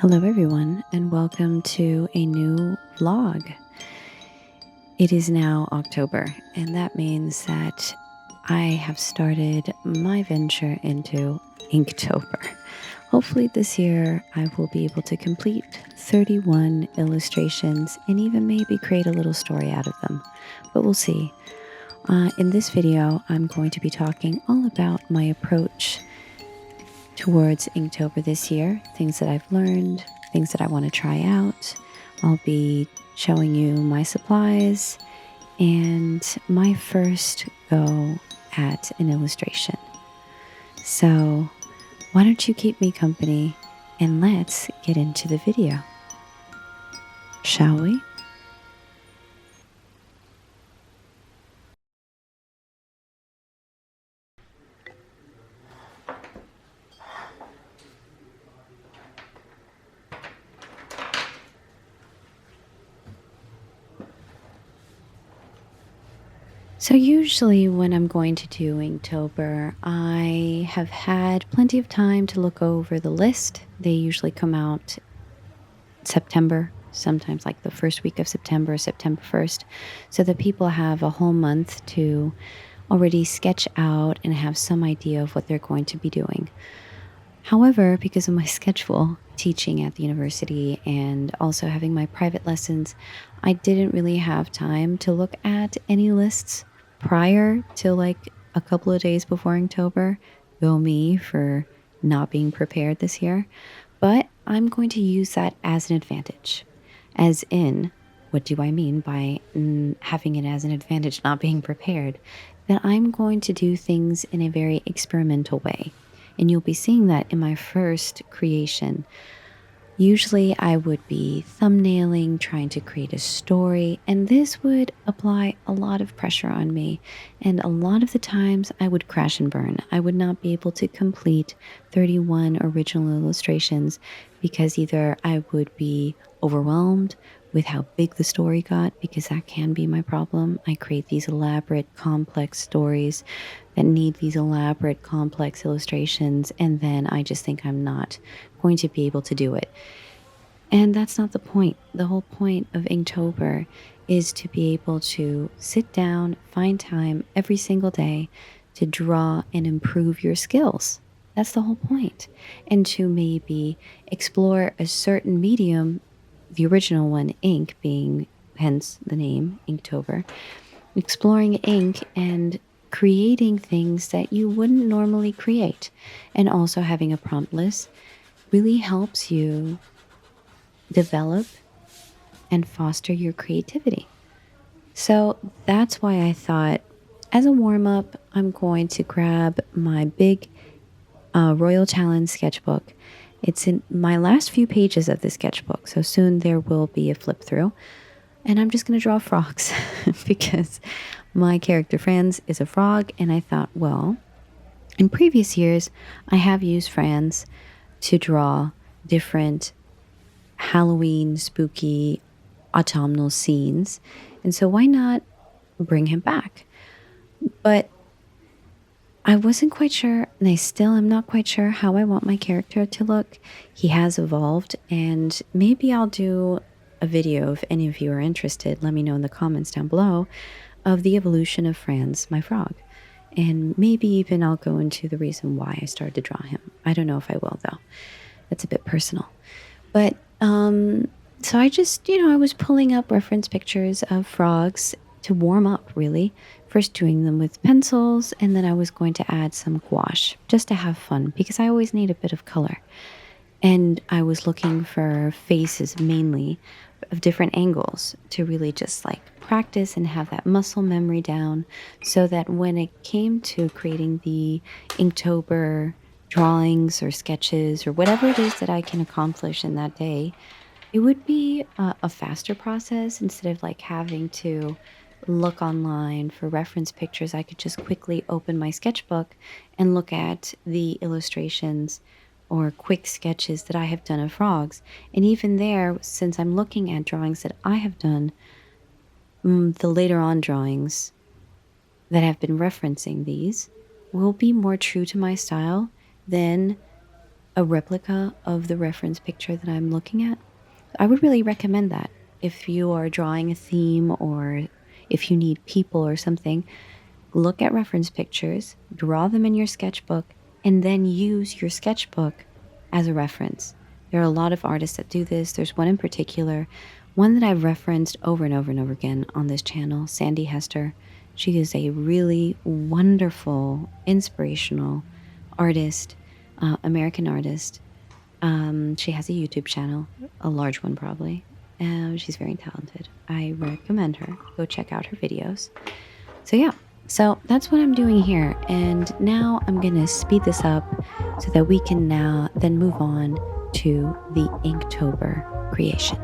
Hello, everyone, and welcome to a new vlog. It is now October, and that means that I have started my venture into Inktober. Hopefully, this year I will be able to complete 31 illustrations and even maybe create a little story out of them, but we'll see. In this video, I'm going to be talking all about my approach towards Inktober this year, things that I've learned, things that I want to try out. I'll be showing you my supplies and my first go at an illustration. So, why don't you keep me company and let's get into the video, shall we? So usually when I'm going to do Inktober, I have had plenty of time to look over the list. They usually come out September, sometimes like the first week of September, September 1st, so that people have a whole month to already sketch out and have some idea of what they're going to be doing. However, because of my schedule, teaching at the university and also having my private lessons, I didn't really have time to look at any lists prior to like a couple of days before Inktober. Go me for not being prepared this year. But I'm going to use that as an advantage. As in, what do I mean by having it as an advantage, not being prepared? That I'm going to do things in a very experimental way. And you'll be seeing that in my first creation. Usually I would be thumbnailing, trying to create a story, and this would apply a lot of pressure on me. And a lot of the times I would crash and burn. I would not be able to complete 31 original illustrations because either I would be overwhelmed with how big the story got, because that can be my problem. I create these elaborate, complex stories that need these elaborate, complex illustrations, and then I just think I'm not going to be able to do it. And that's not the point. The whole point of Inktober is to be able to sit down, find time every single day to draw and improve your skills. That's the whole point. And to maybe explore a certain medium, the original one, ink, being hence the name Inktober, exploring ink and creating things that you wouldn't normally create. And also having a prompt list really helps you develop and foster your creativity. So that's why I thought, as a warm up, I'm going to grab my big Royal Challenge sketchbook. It's in my last few pages of the sketchbook, so soon there will be a flip through. And I'm just going to draw frogs because my character Franz is a frog, and I thought, well, in previous years, I have used Franz to draw different Halloween, spooky, autumnal scenes. And so why not bring him back? But I wasn't quite sure, and I still am not quite sure how I want my character to look. He has evolved, and maybe I'll do a video if any of you are interested. Let me know in the comments down below of the evolution of Franz, my frog. And maybe even I'll go into the reason why I started to draw him. I don't know if I will, though. That's a bit personal. But so I just, I was pulling up reference pictures of frogs to warm up, really. First doing them with pencils, and then I was going to add some gouache just to have fun because I always need a bit of color. And I was looking for faces mainly of different angles to really just like practice and have that muscle memory down so that when it came to creating the Inktober drawings or sketches or whatever it is that I can accomplish in that day, it would be a faster process instead of like having to look online for reference pictures. I could just quickly open my sketchbook and look at the illustrations or quick sketches that I have done of frogs. And even there, since I'm looking at drawings that I have done, the later on drawings that have been referencing these will be more true to my style than a replica of the reference picture that I'm looking at. I would really recommend that if you are drawing a theme or if you need people or something. Look at reference pictures, draw them in your sketchbook, and then use your sketchbook as a reference. There are a lot of artists that do this. There's one in particular, one that I've referenced over and over and over again on this channel, Sandy Hester. She is a really wonderful, inspirational artist, American artist. She has a YouTube channel, a large one probably. She's very talented. I recommend her. Go check out her videos. So yeah, so that's what I'm doing here. And now I'm going to speed this up so that we can now then move on to the Inktober creation.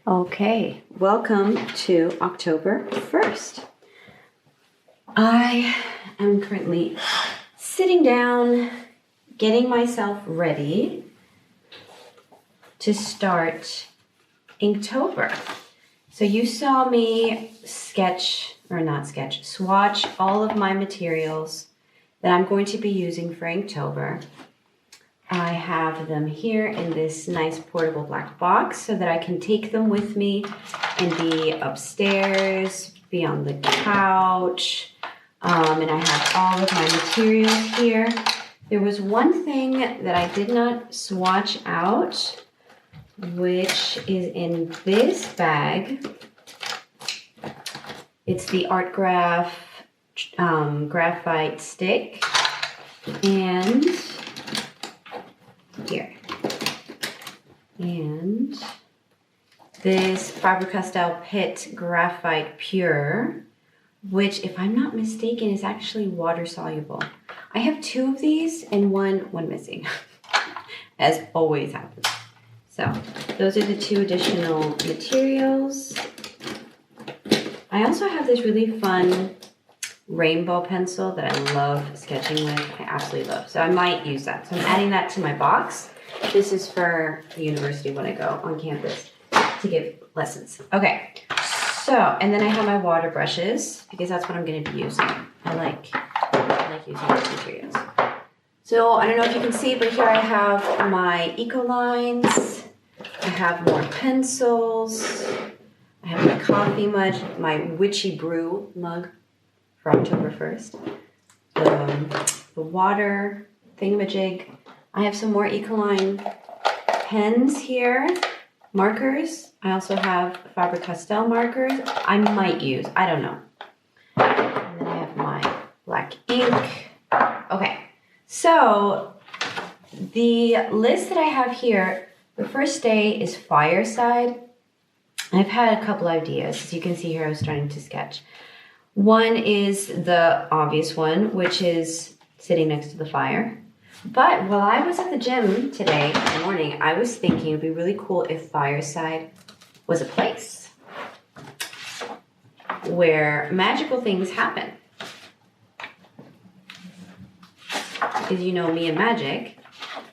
Okay, welcome to October 1st. I am currently sitting down, getting myself ready to start Inktober. So you saw me swatch all of my materials that I'm going to be using for Inktober. I have them here in this nice portable black box so that I can take them with me and be upstairs, be on the couch, and I have all of my materials here. There was one thing that I did not swatch out, which is in this bag. It's the Art Graph graphite stick, and here, and this Faber-Castell Pitt Graphite Pure, which, if I'm not mistaken, is actually water soluble. I have two of these and one missing, as always happens. So those are the two additional materials. I also have this really fun rainbow pencil that I love sketching with. I absolutely love. So I might use that. So I'm adding that to my box. This is for the university when I go on campus to give lessons. Okay. So, and then I have my water brushes because that's what I'm going to be using. I like using those materials. So I don't know if you can see, but here I have my eco lines. I have more pencils. I have my coffee mug, my witchy brew mug for October 1st. The water thingamajig. I have some more Ecoline pens here, markers. I also have Faber-Castell markers. I might use, I don't know. And then I have my black ink. Okay, so the list that I have here, The first day is Fireside. I've had a couple ideas. As you can see here, I was starting to sketch. One is the obvious one, which is sitting next to the fire. But while I was at the gym today in the morning, I was thinking it'd be really cool if Fireside was a place where magical things happen. Because you know me and magic.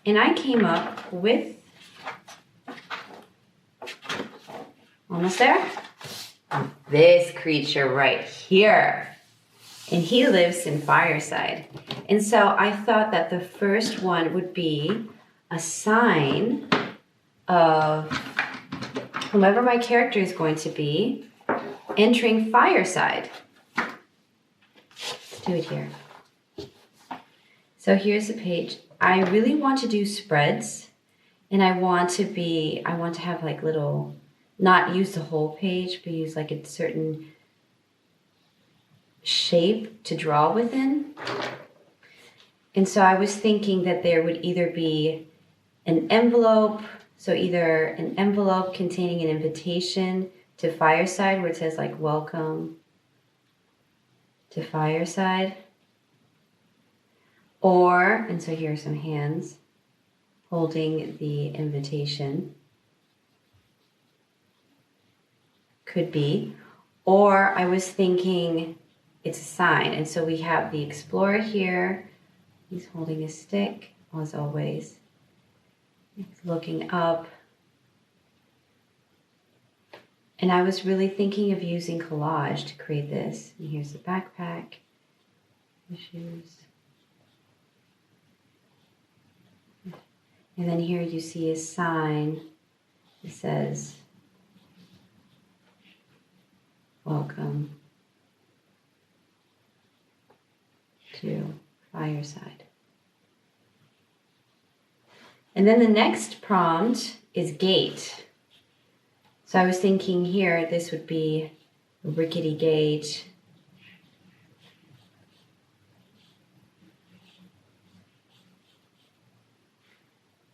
And I came up with, almost there, this creature right here. And he lives in Fireside. And so I thought that the first one would be a sign of whomever my character is going to be entering Fireside. Let's do it here. So here's the page. I really want to do spreads, and I want to have like little, not use the whole page, but use like a certain shape to draw within. And so I was thinking that there would either be an envelope, so either an envelope containing an invitation to Fireside where it says like welcome to Fireside, or, and so here are some hands holding the invitation, could be, or I was thinking it's a sign. And so we have the explorer here. He's holding a stick, as always. He's looking up. And I was really thinking of using collage to create this. And here's the backpack, the shoes. And then here you see a sign that says, welcome to Fireside. And then the next prompt is gate. So I was thinking here, this would be a rickety gate.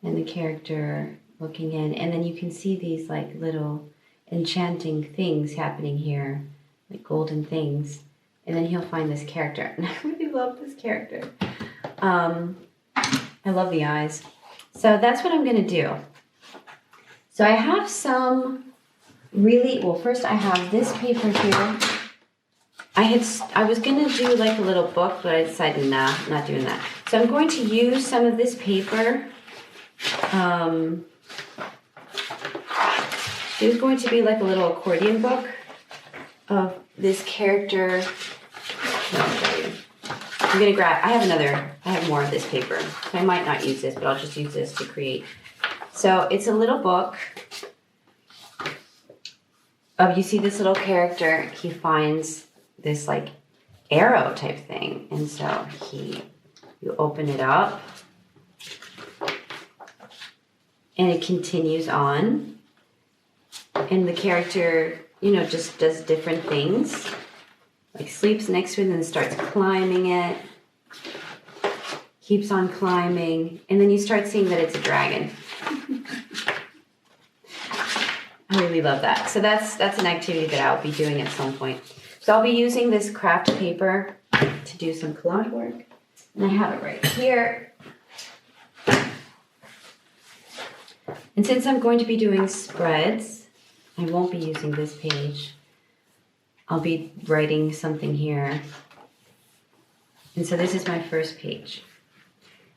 And the character looking in. And then you can see these like little enchanting things happening here, like golden things. And then he'll find this character. And I really love this character. I love the eyes. So that's what I'm going to do. So I have some really, well, first I have this paper here. I was going to do like a little book, but I decided, nah, I'm not doing that. So I'm going to use some of this paper. There's going to be like a little accordion book of this character. No, I'll show you. I'm going to grab, I have more of this paper. So I might not use this, but I'll just use this to create. So it's a little book of, you see this little character, he finds this like arrow type thing. And so you open it up and it continues on. And the character, you know, just does different things. Like sleeps next to it and then starts climbing it. Keeps on climbing. And then you start seeing that it's a dragon. I really love that. So that's an activity that I'll be doing at some point. So I'll be using this craft paper to do some collage work. And I have it right here. And since I'm going to be doing spreads, I won't be using this page. I'll be writing something here. And so this is my first page.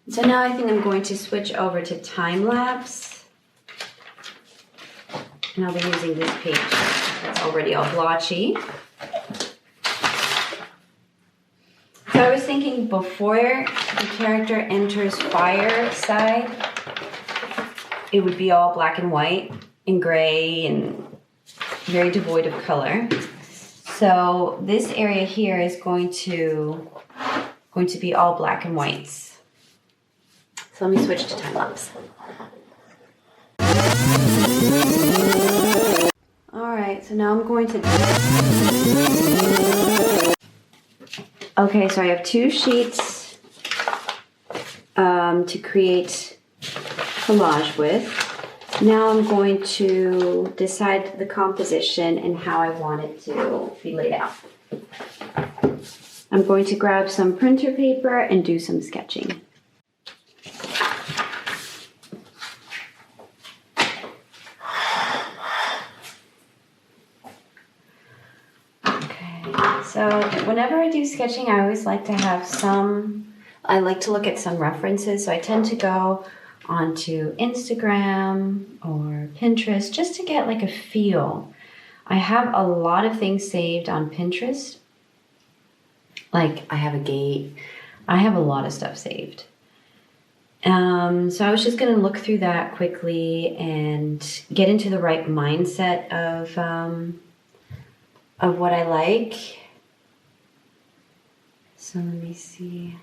So now I think I'm going to switch over to time lapse. And I'll be using this page that's already all blotchy. So I was thinking before the character enters Fireside, it would be all black and white and gray and very devoid of color. So this area here is going to be all black and whites. So let me switch to time lapse. All right, so now I'm going to. Okay, so I have 2 sheets to create collage with. Now I'm going to decide the composition and how I want it to be laid out. I'm going to grab some printer paper and do some sketching. So whenever I do sketching, I always like to have I like to look at some references. So I tend to go onto Instagram or Pinterest just to get like a feel. I have a lot of things saved on Pinterest. Like I have a gate. I have a lot of stuff saved. So I was just going to look through that quickly and get into the right mindset of what I like. So let me see.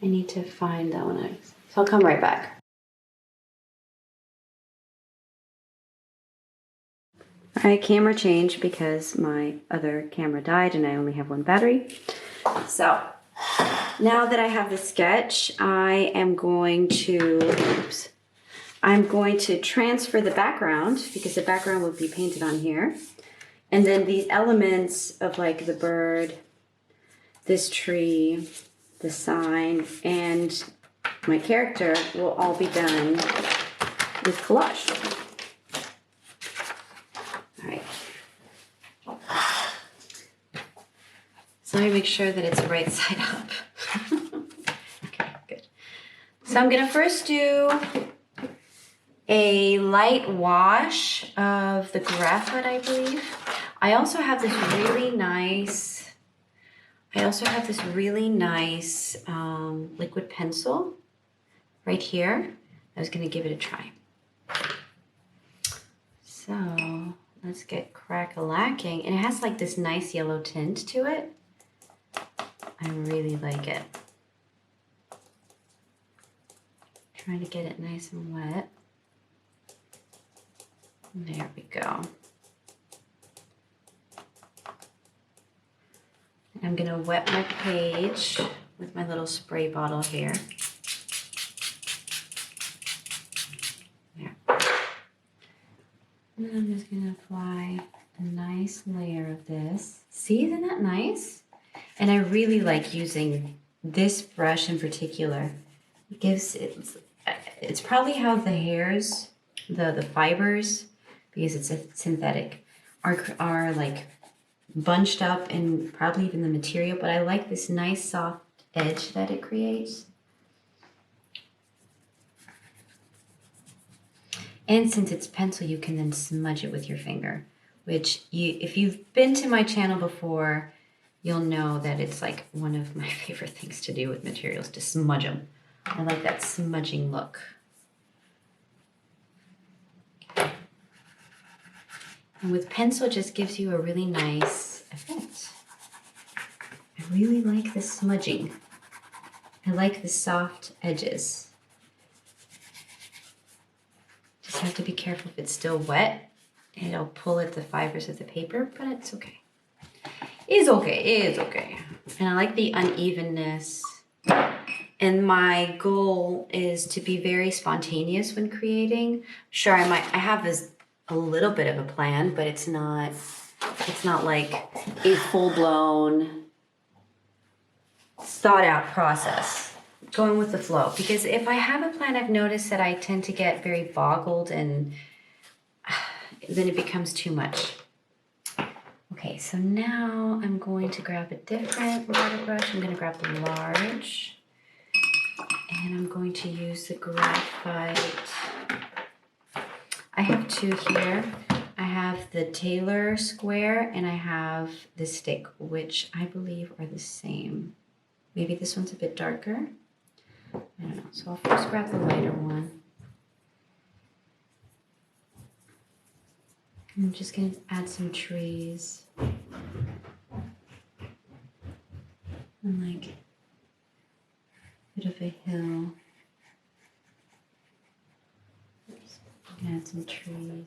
I need to find that one. So I'll come right back. All right, camera change because my other camera died and I only have one battery. So now that I have the sketch, I'm going to transfer the background because the background will be painted on here. And then these elements of like the bird, this tree, the sign, and my character will all be done with collage. All right. So let me make sure that it's right side up. Okay, good. So I'm gonna first do a light wash of the graphite, I believe. I also have this really nice liquid pencil right here. I was gonna give it a try. So let's get crack-a-lacking. And it has like this nice yellow tint to it. I really like it. Trying to get it nice and wet. There we go. I'm gonna wet my page with my little spray bottle here. There. And then I'm just gonna apply a nice layer of this. See, isn't that nice? And I really like using this brush in particular. It's probably how the hairs, the fibers, because it's a synthetic, are like bunched up and probably even the material, but I like this nice soft edge that it creates. And since it's pencil, you can then smudge it with your finger, which if you've been to my channel before, you'll know that it's like one of my favorite things to do with materials, to smudge them. I like that smudging look. And with pencil, it just gives you a really nice effect. I really like the smudging. I like the soft edges. Just have to be careful if it's still wet. It'll pull at the fibers of the paper, but it's okay. It's okay, it's okay. And I like the unevenness. And my goal is to be very spontaneous when creating. Sure, I have a little bit of a plan, but it's not like a full-blown thought out process. Going with the flow. Because if I have a plan, I've noticed that I tend to get very boggled and then it becomes too much. Okay, so now I'm going to grab a different water brush. I'm going to grab the large. And I'm going to use the graphite. I have two here. I have the Taylor square and I have the stick, which I believe are the same. Maybe this one's a bit darker. I don't know. So I'll first grab the lighter one. I'm just going to add some trees. And like a bit of a hill. Add some trees.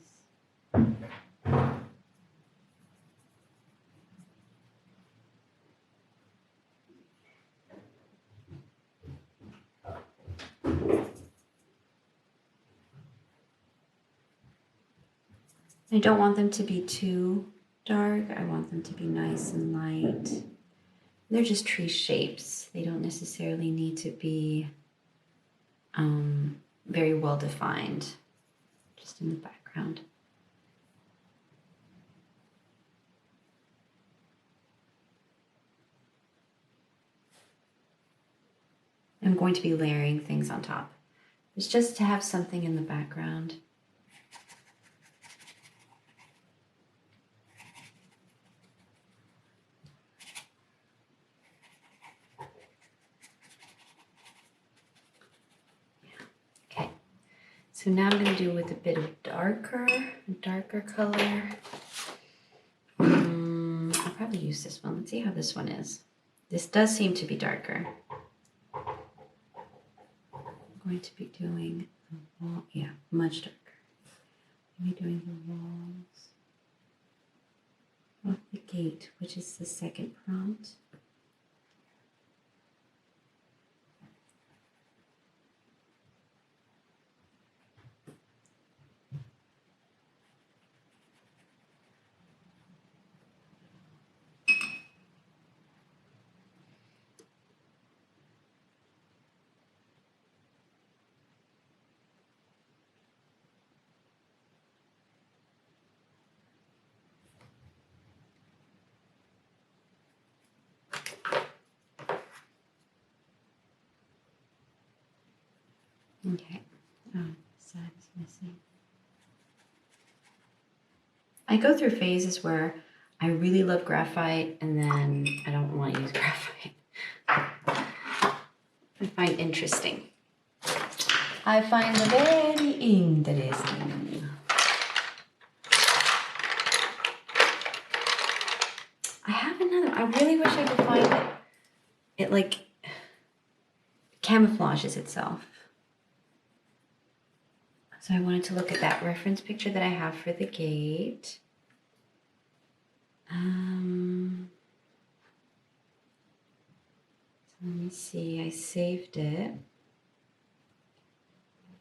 I don't want them to be too dark. I want them to be nice and light. They're just tree shapes. They don't necessarily need to be very well defined, just in the background. I'm going to be layering things on top. It's just to have something in the background. Okay, so now I'm going to do with a bit of a darker color. I'll probably use this one. Let's see how this one is. This does seem to be darker. I'm going to be doing the wall, yeah, much darker. Maybe doing the walls of the gate, which is the second prompt. Okay, side is missing. I go through phases where I really love graphite and then I don't want to use graphite. I find interesting. I find it very interesting. I have another. I really wish I could find it. It like camouflages itself. So I wanted to look at that reference picture that I have for the gate. So let me see, I saved it.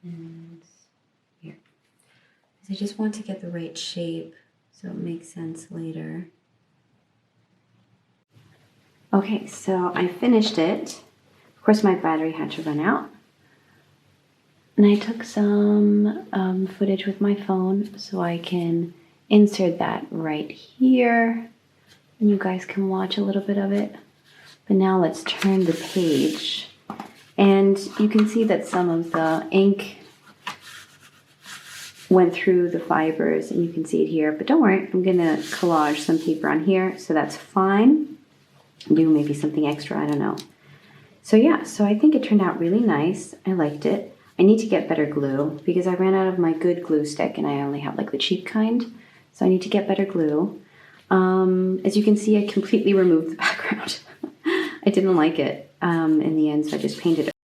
And here. I just want to get the right shape so it makes sense later. Okay, so I finished it. Of course, my battery had to run out. And I took some footage with my phone so I can insert that right here. And you guys can watch a little bit of it. But now let's turn the page. And you can see that some of the ink went through the fibers, and you can see it here. But don't worry, I'm gonna collage some paper on here, so that's fine. Do maybe something extra, I don't know. So yeah, so I think it turned out really nice. I liked it. I need to get better glue because I ran out of my good glue stick and I only have like the cheap kind. So I need to get better glue. As you can see, I completely removed the background. I didn't like it in the end, so I just painted it.